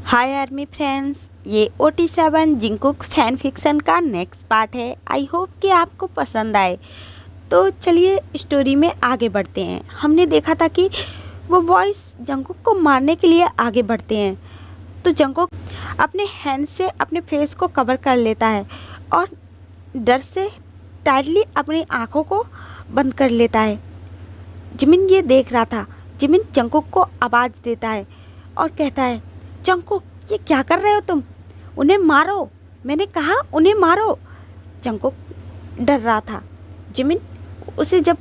हाय army friends, ये OT7 जिंकुक fan fiction का next part है। आई होप कि आपको पसंद आए। तो चलिए स्टोरी में आगे बढ़ते हैं। हमने देखा था कि वो बॉयज़ जंकुक को मारने के लिए आगे बढ़ते हैं। तो जंकुक अपने हैंड से अपने फेस को कवर कर लेता है और डर से टाइटली अपनी आँखों को बंद कर लेता है। जिमिन ये देख रहा था। जिमिन जंकुक को आवाज़ देता है और कहता है, जंकुक ये क्या कर रहे हो तुम? उन्हें मारो, मैंने कहा उन्हें मारो। जंकुक डर रहा था। जिमिन उसे जब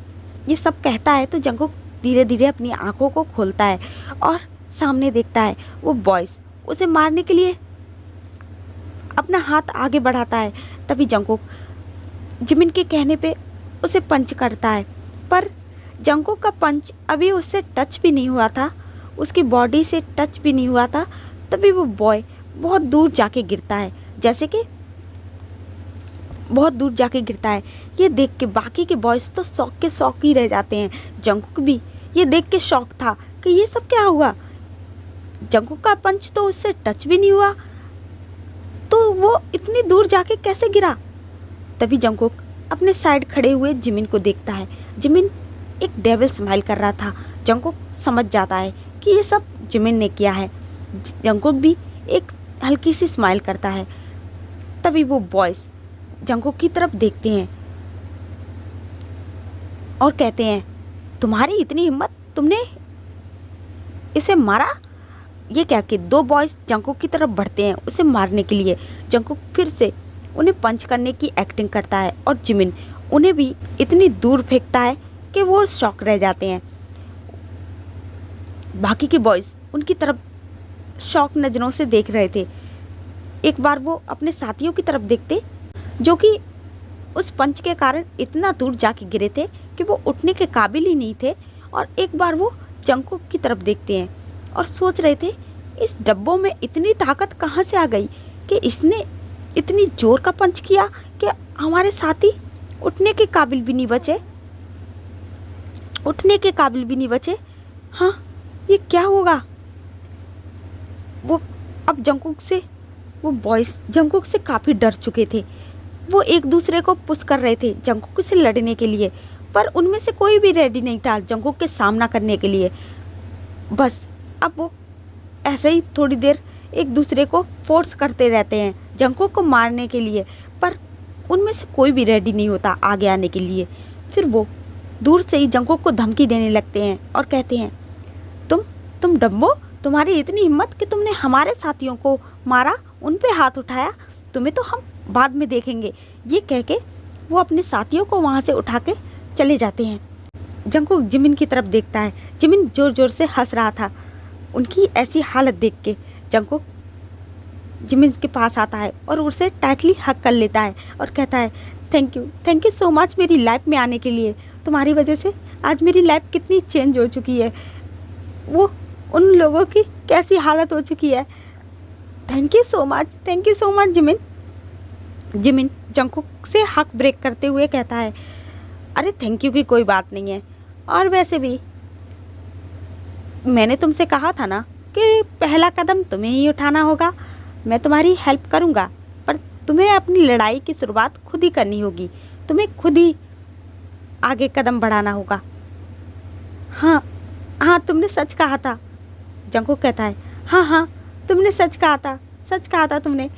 ये सब कहता है तो जंकुक धीरे धीरे अपनी आंखों को खोलता है और सामने देखता है वो बॉयज़ उसे मारने के लिए अपना हाथ आगे बढ़ाता है। तभी जंकुक जिमिन के कहने पे उसे पंच करता है, पर जंकुक का पंच अभी उससे टच भी नहीं हुआ था, उसकी बॉडी से टच भी नहीं हुआ था। तभी वो बॉय बहुत दूर जाके गिरता है, जैसे कि बहुत दूर जाके गिरता है। ये देख के बाकी के बॉयज़ तो शौक ही रह जाते हैं। जंकुक भी ये देख के शौक था कि ये सब क्या हुआ। जंकुक का पंच तो उससे टच भी नहीं हुआ, तो वो इतनी दूर जाके कैसे गिरा। तभी जंकुक अपने साइड खड़े हुए जिमिन को देखता है। जिमिन एक डेविल स्माइल कर रहा था। जंकुक समझ जाता है कि ये सब जिमिन ने किया है। जंकुक भी एक हल्की सी स्माइल करता है। तभी वो बॉयज़ जंकुक की तरफ देखते हैं और कहते हैं, तुम्हारी इतनी हिम्मत, तुमने इसे मारा? ये कह के दो बॉयज़ जंकुक की तरफ बढ़ते हैं उसे मारने के लिए। जंकुक फिर से उन्हें पंच करने की एक्टिंग करता है और जिमिन उन्हें भी इतनी दूर फेंकता है कि वो शॉक रह जाते हैं। बाकी के बॉयज़ उनकी तरफ शॉक नज़रों से देख रहे थे। एक बार वो अपने साथियों की तरफ देखते जो कि उस पंच के कारण इतना दूर जाके गिरे थे कि वो उठने के काबिल ही नहीं थे, और एक बार वो जंकुक की तरफ देखते हैं और सोच रहे थे इस डब्बों में इतनी ताकत कहाँ से आ गई कि इसने इतनी जोर का पंच किया कि हमारे साथी उठने के काबिल भी नहीं बचे। हाँ, ये क्या होगा। वो अब वो बॉयज़ जंकुक से काफ़ी डर चुके थे। वो एक दूसरे को पुश कर रहे थे जंकुक से लड़ने के लिए, पर उनमें से कोई भी रेडी नहीं था जंकुक के सामना करने के लिए। बस अब वो ऐसे ही थोड़ी देर एक दूसरे को फोर्स करते रहते हैं जंकुक को मारने के लिए, पर उनमें से कोई भी रेडी नहीं होता आगे आने के लिए। फिर वो दूर से ही जंकुक को धमकी देने लगते हैं और कहते हैं, तुम डब्बो, तुम्हारी इतनी हिम्मत कि तुमने हमारे साथियों को मारा, उन पे हाथ उठाया, तुम्हें तो हम बाद में देखेंगे। ये कह के वो अपने साथियों को वहाँ से उठा के चले जाते हैं। जंकुक जिमिन की तरफ देखता है। जिमिन ज़ोर ज़ोर से हंस रहा था उनकी ऐसी हालत देख के। जंकुक जिमिन के पास आता है और उसे टाइटली हग कर लेता है और कहता है, थैंक यू सो मच मेरी लाइफ में आने के लिए। तुम्हारी वजह से आज मेरी लाइफ कितनी चेंज हो चुकी है, वो उन लोगों की कैसी हालत हो चुकी है। Thank you so much Jimin. Jimin Jungkook से हक ब्रेक करते हुए कहता है, अरे थैंक यू की कोई बात नहीं है, और वैसे भी मैंने तुमसे कहा था ना कि पहला कदम तुम्हें ही उठाना होगा। मैं तुम्हारी हेल्प करूँगा, पर तुम्हें अपनी लड़ाई की शुरुआत खुद ही करनी होगी। तुम्हें खुद ही आगे कदम बढ़ाना होगा। हाँ, तुमने सच कहा था। जंकुक कहता है, हाँ, तुमने सच कहा था तुमने।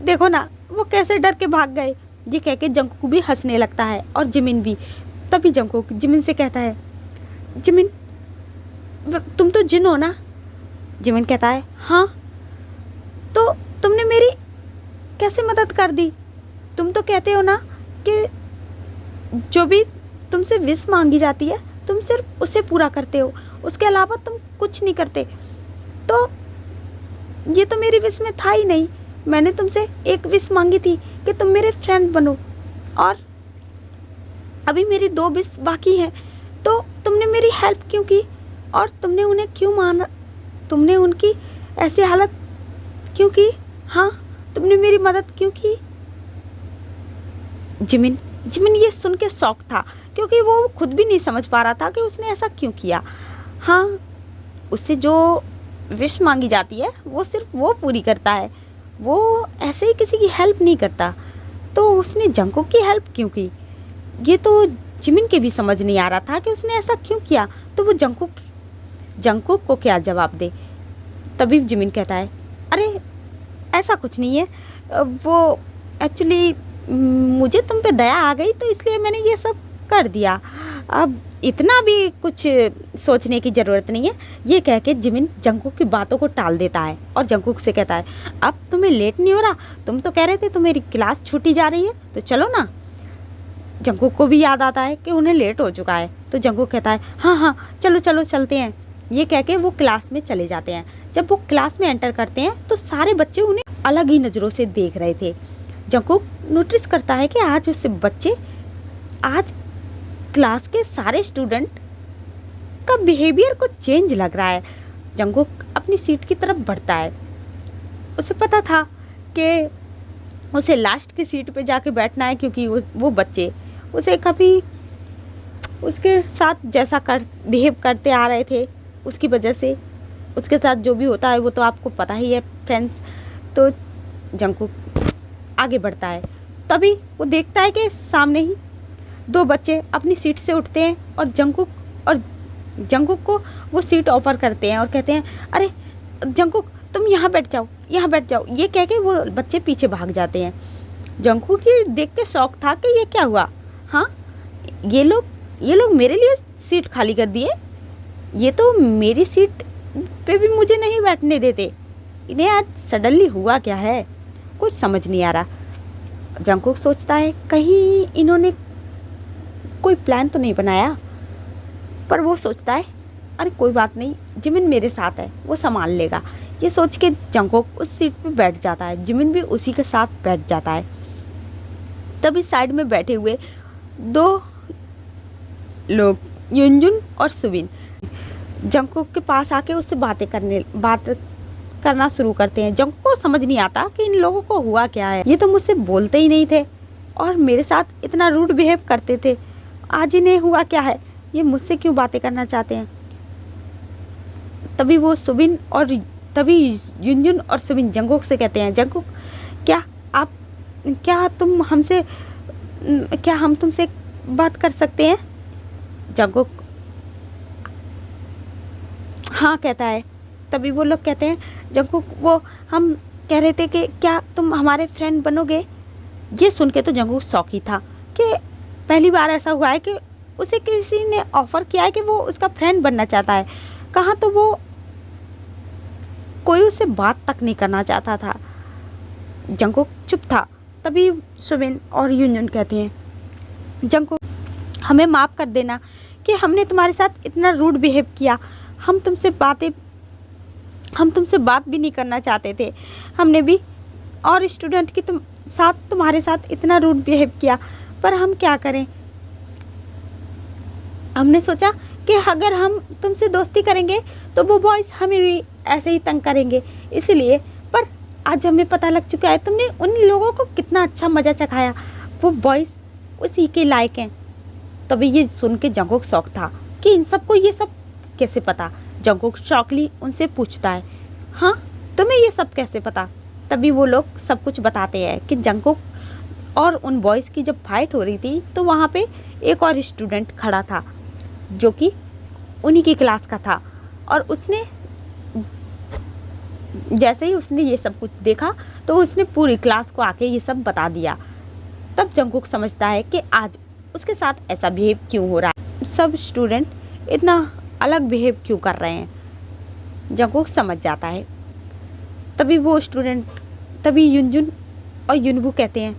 देखो ना वो कैसे डर के भाग गए। ये कह के जंकुक भी हंसने लगता है और जिमिन भी। तभी जंकुक जिमिन से कहता है, जिमिन तुम तो जिन हो ना? जिमिन कहता है, हाँ, तो तुमने मेरी कैसे मदद कर दी? तुम तो कहते हो ना कि जो भी तुमसे विश मांगी जाती है तुम सिर्फ उसे पूरा करते हो, उसके अलावा तुम कुछ नहीं करते। तो ये तो मेरी विश में था ही नहीं। मैंने तुमसे एक विश मांगी थी कि तुम मेरे फ्रेंड बनो, और अभी मेरी 2 विश बाकी हैं। तो तुमने मेरी हेल्प क्यों की, और तुमने उन्हें क्यों माना? तुमने उनकी ऐसी हालत क्यों की? हाँ, तुमने मेरी मदद क्यों की? जिमिन ये सुन के शॉक था, क्योंकि वो खुद भी नहीं समझ पा रहा था कि उसने ऐसा क्यों किया। हाँ, उससे जो विश मांगी जाती है वो सिर्फ वो पूरी करता है, वो ऐसे ही किसी की हेल्प नहीं करता। तो उसने जंगकुक की हेल्प क्यों की, ये तो जिमिन के भी समझ नहीं आ रहा था कि उसने ऐसा क्यों किया। तो वो जंगकुक को क्या जवाब दे। तभी जिमिन कहता है, अरे ऐसा कुछ नहीं है, वो एक्चुअली मुझे तुम पे दया आ गई तो इसलिए मैंने ये सब कर दिया, अब इतना भी कुछ सोचने की ज़रूरत नहीं है। ये कह के जिमिन जंगकुक की बातों को टाल देता है और जंगकुक से कहता है, अब तुम्हें लेट नहीं हो रहा, तुम तो कह रहे थे तुम्हारी क्लास छूटी जा रही है तो चलो ना। जंगकुक को भी याद आता है कि उन्हें लेट हो चुका है, तो जंगकुक कहता है, हाँ हाँ चलो चलो चलते हैं। ये कह के वो क्लास में चले जाते हैं। जब वो क्लास में एंटर करते हैं तो सारे बच्चे उन्हें अलग ही नज़रों से देख रहे थे। जंगकुक नोटिस करता है कि आज क्लास के सारे स्टूडेंट का बिहेवियर कुछ चेंज लग रहा है। जंगकुक अपनी सीट की तरफ बढ़ता है। उसे पता था कि उसे लास्ट की सीट पे जाके बैठना है, क्योंकि वो बच्चे उसे कभी उसके साथ जैसा बिहेव करते आ रहे थे, उसकी वजह से उसके साथ जो भी होता है वो तो आपको पता ही है फ्रेंड्स। तो जंगकुक आगे बढ़ता है। तभी वो देखता है कि सामने ही दो बच्चे अपनी सीट से उठते हैं और जंगकुक को वो सीट ऑफर करते हैं और कहते हैं, अरे जंगकुक तुम यहाँ बैठ जाओ। ये कह के वो बच्चे पीछे भाग जाते हैं। जंगकुक ये देख के शौक था कि ये क्या हुआ, हाँ ये लोग मेरे लिए सीट खाली कर दिए, ये तो मेरी सीट पे भी मुझे नहीं बैठने देते, इन्हें आज सडनली हुआ क्या है, कुछ समझ नहीं आ रहा। जंगकुक सोचता है कहीं इन्होंने कोई प्लान तो नहीं बनाया, पर वो सोचता है अरे कोई बात नहीं, जिमिन मेरे साथ है, वो संभाल लेगा। ये सोच के जंगकुक उस सीट पे बैठ जाता है, जिमिन भी उसी के साथ बैठ जाता है। तभी साइड में बैठे हुए दो लोग युनजुन और सुबिन जंगकुक के पास आके उससे बात करना शुरू करते हैं। जंगकुक को समझ नहीं आता कि इन लोगों को हुआ क्या है, ये तो मुझसे बोलते ही नहीं थे और मेरे साथ इतना रूड बिहेव करते थे, आज इन्हें हुआ क्या है, ये मुझसे क्यों बातें करना चाहते हैं। तभी युनजुन और सुबिन जंगकुक से कहते हैं, जंगकुक क्या हम तुमसे बात कर सकते हैं। जंगकुक हाँ कहता है। तभी वो लोग कहते हैं, जंगकुक वो हम कह रहे थे कि क्या तुम हमारे फ्रेंड बनोगे। ये सुन के तो जंगकुक शौकी था कि पहली बार ऐसा हुआ है कि उसे किसी ने ऑफ़र किया है कि वो उसका फ्रेंड बनना चाहता है, कहाँ तो वो कोई उससे बात तक नहीं करना चाहता था। जंगकुक चुप था। तभी सुबिन और युनजुन कहते हैं, जंगकुक हमें माफ़ कर देना कि हमने तुम्हारे साथ इतना रूड बिहेव किया, हम तुमसे बात भी नहीं करना चाहते थे, हमने भी और स्टूडेंट की तुम्हारे साथ इतना रूड बिहेव किया, पर हम क्या करें। हमने सोचा कि अगर हम तुमसे दोस्ती करेंगे तो वो बॉयज़ हमें भी ऐसे ही तंग करेंगे, इसलिए। पर आज हमें पता लग चुका है तुमने उन लोगों को कितना अच्छा मज़ा चखाया, वो बॉयज़ उसी के लायक हैं। तभी ये सुन के जंगकुक शौक था कि इन सबको ये सब कैसे पता। जंगकुक शॉकली उनसे पूछता है, हाँ तुम्हें ये सब कैसे पता। तभी वो लोग सब कुछ बताते हैं कि जंगकुक और उन बॉयज़ की जब फाइट हो रही थी तो वहाँ पे एक और स्टूडेंट खड़ा था जो कि उन्हीं की क्लास का था, और उसने जैसे ही उसने ये सब कुछ देखा तो उसने पूरी क्लास को आके ये सब बता दिया। तब जंगकुक समझता है कि आज उसके साथ ऐसा बिहेव क्यों हो रहा है, सब स्टूडेंट इतना अलग बिहेव क्यों कर रहे हैं। जंगकुक समझ जाता है। तभी युनजुन और युनबू कहते हैं,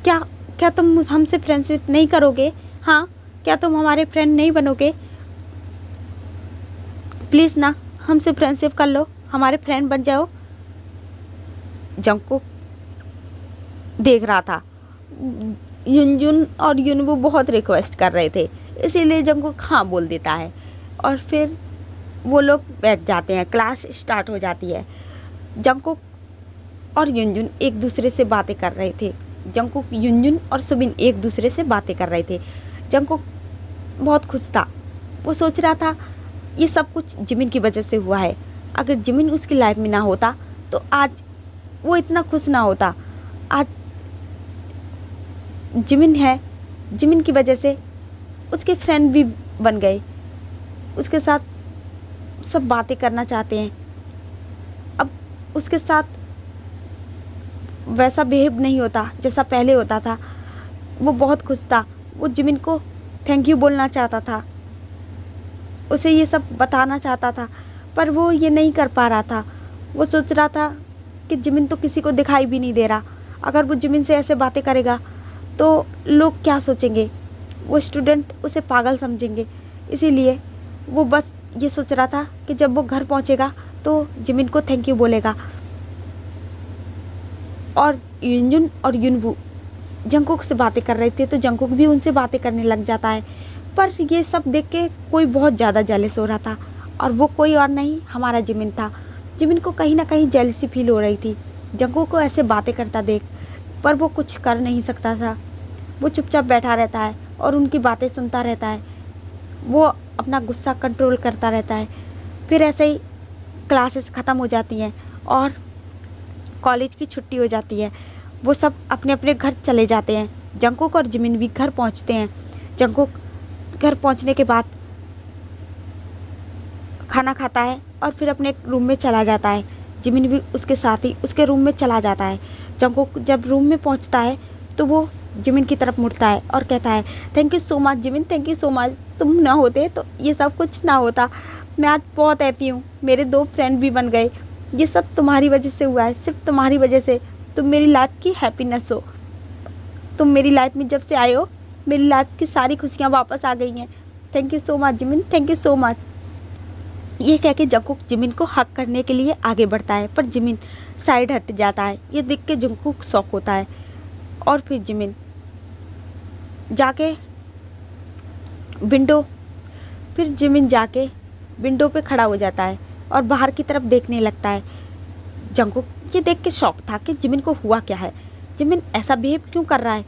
क्या तुम हमसे फ्रेंडशिप नहीं करोगे, हाँ क्या तुम हमारे फ्रेंड नहीं बनोगे, प्लीज़ ना हमसे फ्रेंडशिप कर लो, हमारे फ्रेंड बन जाओ। जंगकुक देख रहा था युनजुन और युनबू बहुत रिक्वेस्ट कर रहे थे, इसीलिए जंगकुक हाँ बोल देता है और फिर वो लोग बैठ जाते हैं। क्लास स्टार्ट हो जाती है। जंगकुक और युनजुन एक दूसरे से बातें कर रहे थे। युनजुन और सुबिन एक दूसरे से बातें कर रहे थे। जंगकुक बहुत खुश था। वो सोच रहा था ये सब कुछ जिमिन की वजह से हुआ है। अगर जिमिन उसकी लाइफ में ना होता तो आज वो इतना खुश ना होता। आज जिमिन है, जिमिन की वजह से उसके फ्रेंड भी बन गए, उसके साथ सब बातें करना चाहते हैं। अब उसके साथ वैसा बिहेव नहीं होता जैसा पहले होता था। वो बहुत खुश था, वो जिमिन को थैंक यू बोलना चाहता था, उसे ये सब बताना चाहता था, पर वो ये नहीं कर पा रहा था। वो सोच रहा था कि जिमिन तो किसी को दिखाई भी नहीं दे रहा, अगर वो जिमिन से ऐसे बातें करेगा तो लोग क्या सोचेंगे, वो स्टूडेंट उसे पागल समझेंगे। इसीलिए वो बस ये सोच रहा था कि जब वो घर पहुंचेगा तो जिमिन को थैंक यू बोलेगा। और युनजुन और युनबू जंगकुक से बातें कर रहे थे तो जंगकुक भी उनसे बातें करने लग जाता है। पर ये सब देख के कोई बहुत ज़्यादा जेलस हो रहा था, और वो कोई और नहीं हमारा जिमिन था। जिमिन को कहीं ना कहीं जेलसी फील हो रही थी जंगकुक को ऐसे बातें करता देख, पर वो कुछ कर नहीं सकता था। वो चुपचाप बैठा रहता है और उनकी बातें सुनता रहता है। वो अपना गुस्सा कंट्रोल करता रहता है। फिर ऐसे ही क्लासेस ख़त्म हो जाती हैं और कॉलेज की छुट्टी हो जाती है। वो सब अपने अपने घर चले जाते हैं। जंगकुक और जिमिन भी घर पहुंचते हैं। जंगकुक घर पहुंचने के बाद खाना खाता है और फिर अपने रूम में चला जाता है। जिमिन भी उसके साथ ही उसके रूम में चला जाता है। जंगकुक जब रूम में पहुंचता है तो वो जिमिन की तरफ मुड़ता है और कहता है, thank you so much Jimin, thank you so much. तुम ना होते तो ये सब कुछ ना होता। मैं आज बहुत हैप्पी हूँ, मेरे 2 फ्रेंड भी बन गए। ये सब तुम्हारी वजह से हुआ है, सिर्फ तुम्हारी वजह से। तुम मेरी लाइफ की हैप्पीनेस हो। तुम मेरी लाइफ में जब से आए हो मेरी लाइफ की सारी खुशियाँ वापस आ गई हैं। Thank you so much Jimin, thank you so much. ये कह के जंगकुक जिमिन को हक करने के लिए आगे बढ़ता है, पर जिमिन साइड हट जाता है। ये देख के जंगकुक शॉक होता है और फिर जिमिन जाके विंडो पे खड़ा हो जाता है और बाहर की तरफ देखने लगता है। जंगकुक ये देख के शॉक था कि जिमिन को हुआ क्या है, जिमिन ऐसा बिहेव क्यों कर रहा है।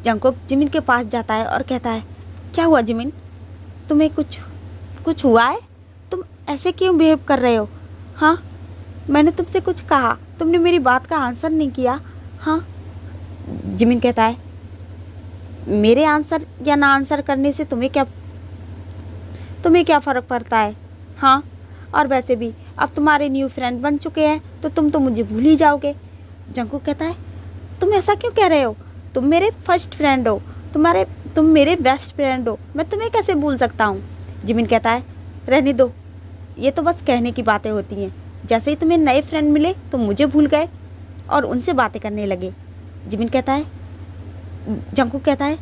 जंगकुक जिमिन के पास जाता है और कहता है, क्या हुआ जिमिन, तुम्हें कुछ हुआ है, तुम ऐसे क्यों बिहेव कर रहे हो। हाँ, मैंने तुमसे कुछ कहा, तुमने मेरी बात का आंसर नहीं किया। हाँ, जिमिन कहता है, मेरे आंसर या ना आंसर करने से तुम्हें क्या फ़र्क पड़ता है। हाँ, और वैसे भी अब तुम्हारे न्यू फ्रेंड बन चुके हैं तो तुम तो मुझे भूल ही जाओगे। जंगकुक कहता है, तुम ऐसा क्यों कह रहे हो, तुम मेरे फर्स्ट फ्रेंड हो, तुम मेरे बेस्ट फ्रेंड हो, मैं तुम्हें कैसे भूल सकता हूँ। जिमिन कहता है, रहने दो, ये तो बस कहने की बातें होती हैं। जैसे ही तुम्हें नए फ्रेंड मिले तुम मुझे भूल गए और उनसे बातें करने लगे। जंगकुक कहता है,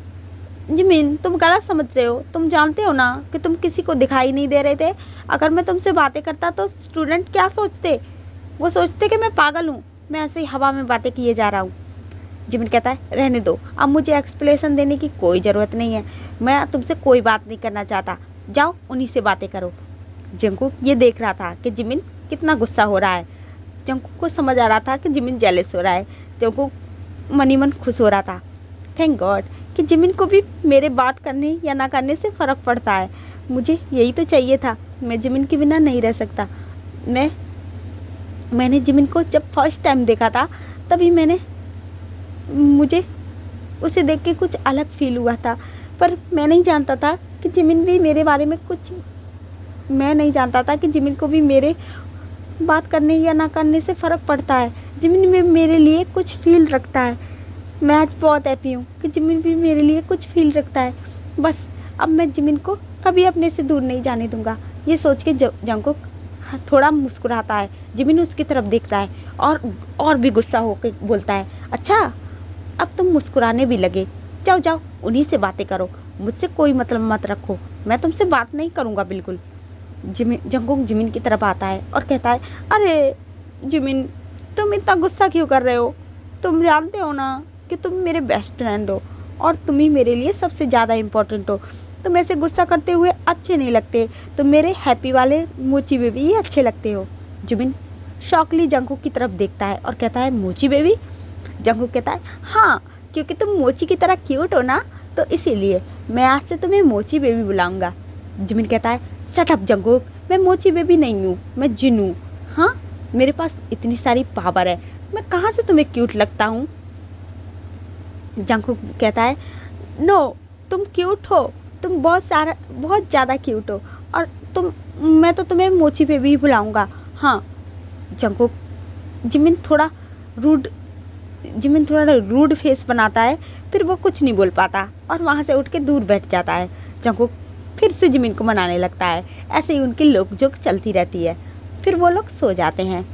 जिमिन तुम गलत समझ रहे हो, तुम जानते हो ना कि तुम किसी को दिखाई नहीं दे रहे थे। अगर मैं तुमसे बातें करता तो स्टूडेंट क्या सोचते, वो सोचते कि मैं पागल हूँ, मैं ऐसे ही हवा में बातें किए जा रहा हूँ। जिमिन कहता है, रहने दो, अब मुझे एक्सप्लेनेशन देने की कोई ज़रूरत नहीं है, मैं तुमसे कोई बात नहीं करना चाहता, जाओ उन्हीं से बातें करो। जंगकुक ये देख रहा था कि जिमिन कितना गुस्सा हो रहा है। जंगकुक को समझ आ रहा था कि जिमिन जेलस हो रहा है। जंगकुक मन ही मन खुश हो रहा था, थैंक गॉड कि जिमिन को भी मेरे बात करने या ना करने से फ़र्क पड़ता है। मुझे यही तो चाहिए था, मैं जिमिन के बिना नहीं रह सकता। मैंने जिमिन को जब फर्स्ट टाइम देखा था तभी मुझे उसे देख के कुछ अलग फील हुआ था, पर मैं नहीं जानता था कि जिमिन भी मेरे बारे में मैं नहीं जानता था कि जिमिन को भी मेरे बात करने या ना करने से फ़र्क पड़ता है। जिमिन में मेरे लिए कुछ फील रखता है। मैं आज बहुत हैप्पी हूँ कि जिमिन भी मेरे लिए कुछ फील रखता है। बस अब मैं जिमिन को कभी अपने से दूर नहीं जाने दूँगा। ये सोच के जंगकुक थोड़ा मुस्कुराता है। जिमिन उसकी तरफ देखता है और भी गुस्सा होकर बोलता है, अच्छा अब तुम मुस्कुराने भी लगे, जाओ जाओ उन्हीं से बातें करो, मुझसे कोई मतलब मत रखो, मैं तुमसे बात नहीं करूँगा बिल्कुल। जंगकुक जिमिन की तरफ आता है और कहता है, अरे जिमिन तुम इतना गुस्सा क्यों कर रहे हो, तुम जानते हो ना कि तुम मेरे बेस्ट फ्रेंड हो और तुम ही मेरे लिए सबसे ज़्यादा इम्पोर्टेंट हो। तुम ऐसे गुस्सा करते हुए अच्छे नहीं लगते, तुम मेरे हैप्पी वाले मोची बेबी ही अच्छे लगते हो। जिमिन शॉकली जंगकुक की तरफ देखता है और कहता है, मोची बेबी। जंगकुक कहता है, हाँ क्योंकि तुम मोची की तरह क्यूट हो ना, तो इसीलिए मैं आज से तुम्हें मोची बेबी बुलाऊंगा। जिमिन कहता है, शट अप जंगकुक, मैं मोची बेबी नहीं हूँ, मैं जिन हूँ। हाँ, मेरे पास इतनी सारी पावर है, मैं कहाँ से तुम्हें क्यूट लगता हूँ? जंगकुक कहता है, नो, तुम क्यूट हो, तुम बहुत ज़्यादा क्यूट हो, और मैं तो तुम्हें मोची बेबी ही बुलाऊँगा। हाँ। जंगकुक रूड जिमिन थोड़ा रूड फेस बनाता है, फिर वो कुछ नहीं बोल पाता और वहाँ से उठ के दूर बैठ जाता है। जंगकुक फिर से जिमिन को मनाने लगता है। ऐसे ही उनकी नोक-झोंक चलती रहती है। फिर वो लोग सो जाते हैं।